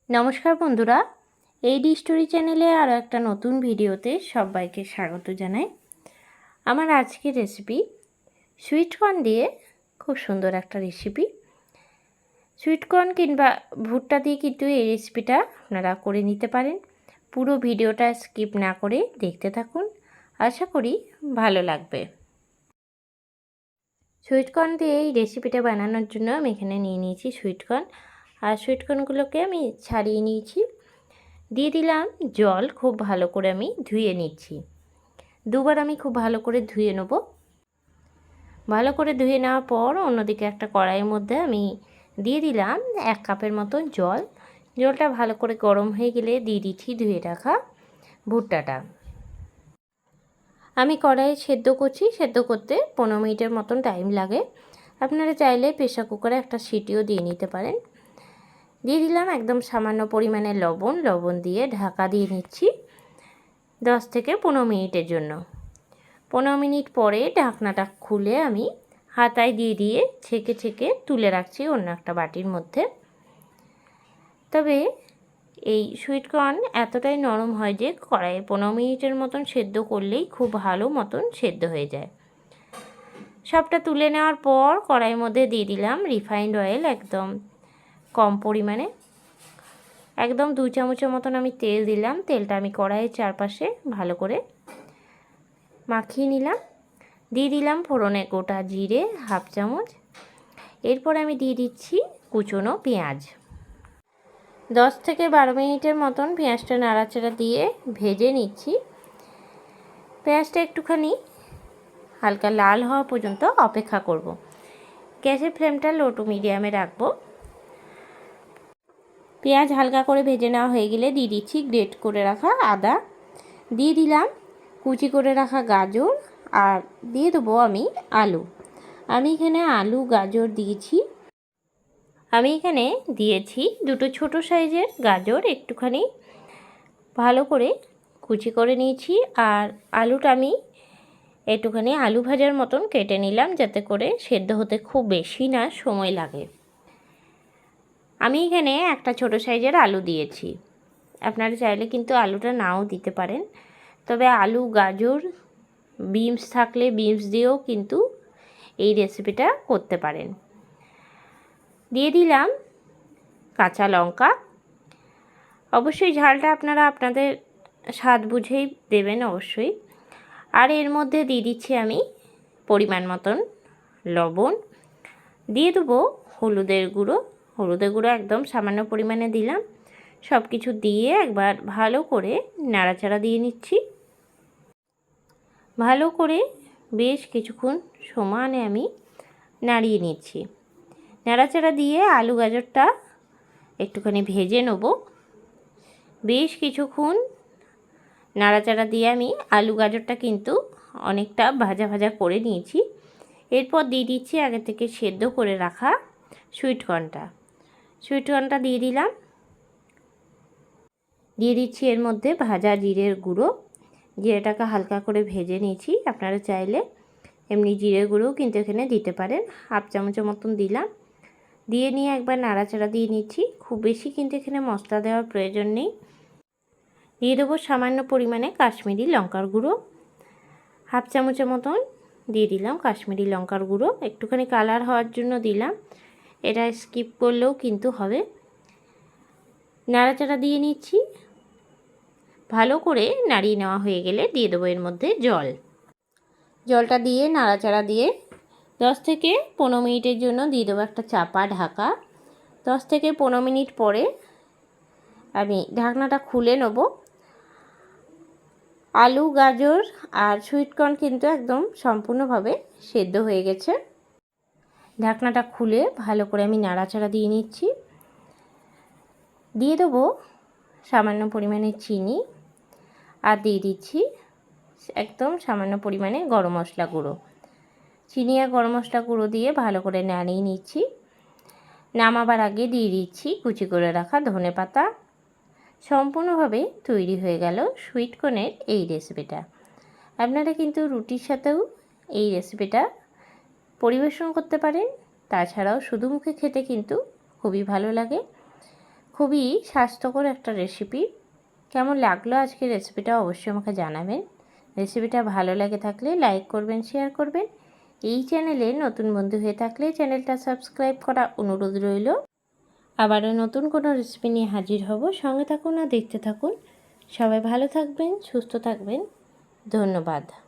নমস্কার বন্ধুরা, eighty story চ্যানেলে আরও একটা নতুন ভিডিওতে সবাইকে স্বাগত জানাই। আমার আজকের রেসিপি সুইটকর্ন দিয়ে খুব সুন্দর একটা রেসিপি। সুইটকর্ন কিংবা ভুট্টা দিয়ে কিন্তু এই রেসিপিটা আপনারা করে নিতে পারেন। পুরো ভিডিওটা স্কিপ না করে দেখতে থাকুন, আশা করি ভালো লাগবে। সুইটকর্ন দিয়ে এই রেসিপিটা বানানোর জন্য আমি এখানে নিয়ে নিয়েছি সুইটকর্ন, আর সুইটকর্নগুলোকে আমি ছাড়িয়ে নিয়েছি। দিয়ে দিলাম জল, খুব ভালো করে আমি ধুয়ে নিচ্ছি। দুবার আমি খুব ভালো করে ধুয়ে নেব। ভালো করে ধুয়ে নেওয়ার পর অন্যদিকে একটা কড়াইয়ের মধ্যে আমি দিয়ে দিলাম 1 কাপের মতো জল। জলটা ভালো করে গরম হয়ে গেলে দিয়ে দিচ্ছি ধুয়ে রাখা ভুট্টাটা। আমি কড়াইয়ে সেদ্ধ করছি, সেদ্ধ করতে 15 মিনিটের মতন টাইম লাগে। আপনারা চাইলে প্রেসার কুকারে একটা সিটিও দিয়ে নিতে পারেন। দিয়ে দিলাম একদম সামান্য পরিমাণে লবণ দিয়ে ঢাকা দিয়ে নিচ্ছি 10 থেকে 15 মিনিটের জন্য। 15 মিনিট পরে ঢাকনাটা খুলে আমি হাতায় দিয়ে ছেঁকে তুলে রাখছি অন্য একটা বাটির মধ্যে। তবে এই সুইটকর্ন এতটাই নরম হয় যে কড়াইয়ে 15 মিনিটের মতন সেদ্ধ করলেই খুব ভালো মতন সেদ্ধ হয়ে যায়। সবটা তুলে নেওয়ার পর কড়াইয়ের মধ্যে দিয়ে দিলাম রিফাইন্ড অয়েল, একদম কম পরিমাণে, একদম 2 চামচের মতন আমি তেল দিলাম। তেলটা আমি কড়াইয়ের চারপাশে ভালো করে মাখিয়ে নিলাম। দিয়ে দিলাম ফোড়নে গোটা জিরে 1/2 চামচ। এরপর আমি দিয়ে দিচ্ছি কুচনো পেঁয়াজ। 10 থেকে 12 মিনিটের মতন পেঁয়াজটা নাড়াচাড়া দিয়ে ভেজে নিচ্ছি। পেঁয়াজটা একটুখানি হালকা লাল হওয়া পর্যন্ত অপেক্ষা করব। গ্যাসের ফ্লেমটা লো টু মিডিয়ামে রাখবো। পেঁয়াজ হালকা করে ভেজে নেওয়া হয়ে গেলে দিয়ে দিচ্ছি গ্রেট করে রাখা আদা, দিয়ে দিলাম কুচি করে রাখা গাজর, আর দিয়ে দেবো আমি আলু। আমি এখানে আলু গাজর দিয়েছি। আমি এখানে দিয়েছি দুটো ছোট সাইজের গাজর, একটুখানি ভালো করে কুচি করে নিয়েছি। আর আলুটা আমি একটুখানি আলু ভাজার মতন কেটে নিলাম, যাতে করে সেদ্ধ হতে খুব বেশি না সময় লাগে। আমি এখানে একটা ছোট সাইজের আলু দিয়েছি। আপনারা চাইলে কিন্তু আলুটা নাও দিতে পারেন। তবে আলু গাজর বিনস থাকলে বিনস দিয়েও কিন্তু এই রেসিপিটা করতে পারেন। দিয়ে দিলাম কাঁচা লঙ্কা। অবশ্যই ঝালটা আপনারা আপনাদের স্বাদ বুঝেই দেবেন অবশ্যই। আর এর মধ্যে দিয়ে দিচ্ছি আমি পরিমাণ মতন লবণ, দিয়ে দেবো হলুদের গুঁড়ো একদম সামান্য পরিমাণে দিলাম। সব কিছু দিয়ে একবার ভালো করে নাড়াচাড়া দিয়ে নিচ্ছি। ভালো করে বেশ কিছুক্ষণ সমানে আমি নাড়িয়ে নিচ্ছি। নাড়াচাড়া দিয়ে আলু গাজরটা একটুখানি ভেজে নেব। বেশ কিছুক্ষণ নাড়াচাড়া দিয়ে আমি আলু গাজরটা কিন্তু অনেকটা ভাজা ভাজা করে নিয়েছি। এরপর দিয়ে দিচ্ছি আগে থেকে সেদ্ধ করে রাখা সুইটকর্নটা দিয়ে দিলাম। দিয়ে দিচ্ছি এর মধ্যে ভাজা জিরের গুঁড়ো। জিরেটাকে হালকা করে ভেজে নিয়েছি। আপনারা চাইলে এমনি জিরের গুঁড়োও কিন্তু এখানে দিতে পারেন। 1/2 চামচের মতন দিলাম। দিয়ে নিয়ে একবার নাড়াচাড়া দিয়ে নিচ্ছি। খুব বেশি কিন্তু এখানে মশলা দেওয়ার প্রয়োজন নেই। দিয়ে দেবো সামান্য পরিমাণে কাশ্মীরি লঙ্কার গুঁড়ো, 1/2 চামচের মতন দিয়ে দিলাম কাশ্মীরি লঙ্কার গুঁড়ো। একটুখানি কালার হওয়ার জন্য দিলাম, এটা স্কিপ করলেও কিন্তু হবে। নাড়াচাড়া দিয়ে নিচ্ছি। ভালো করে নাড়িয়ে নেওয়া হয়ে গেলে দিয়ে দেবো এর মধ্যে জলটা দিয়ে নাড়াচাড়া দিয়ে 10 থেকে 15 মিনিটের জন্য দিয়ে দেবো একটা চাপা ঢাকা। 10 থেকে 15 মিনিট পরে আমি ঢাকনাটা খুলে নেব। আলু গাজর আর সুইটকর্ন কিন্তু একদম সম্পূর্ণভাবে সেদ্ধ হয়ে গেছে। ঢাকনাটা খুলে ভালো করে আমি নাড়াচাড়া দিয়ে নিচ্ছি। দিয়ে দেবো সামান্য পরিমাণে চিনি, আর দিয়ে দিচ্ছি একদম সামান্য পরিমাণে গরম মশলা গুঁড়ো। চিনি আর গরম মশলা গুঁড়ো দিয়ে ভালো করে নাড়িয়ে নিচ্ছি। নামাবার আগে দিয়ে দিচ্ছি কুচি করে রাখা ধনেপাতা। সম্পূর্ণভাবে তৈরি হয়ে গেল সুইটকর্নের এই রেসিপিটা। আপনারা কিন্তু রুটির সাথেও এই রেসিপিটা পরিবেশন করতে পারেন। তাছাড়াও শুধু মুখে খেতে কিন্তু খুবই ভালো লাগে। খুবই স্বাস্থ্যকর একটা রেসিপি। কেমন লাগলো আজকের রেসিপিটা অবশ্যই আমাকে জানাবেন। রেসিপিটা ভালো লাগে থাকলে লাইক করবেন, শেয়ার করবেন। এই চ্যানেলে নতুন বন্ধু হয়ে থাকলে চ্যানেলটা সাবস্ক্রাইব করা অনুরোধ রইল। আবারও নতুন কোনো রেসিপি নিয়ে হাজির হব। সঙ্গে থাকুন আর দেখতে থাকুন। সবাই ভালো থাকবেন, সুস্থ থাকবেন। ধন্যবাদ।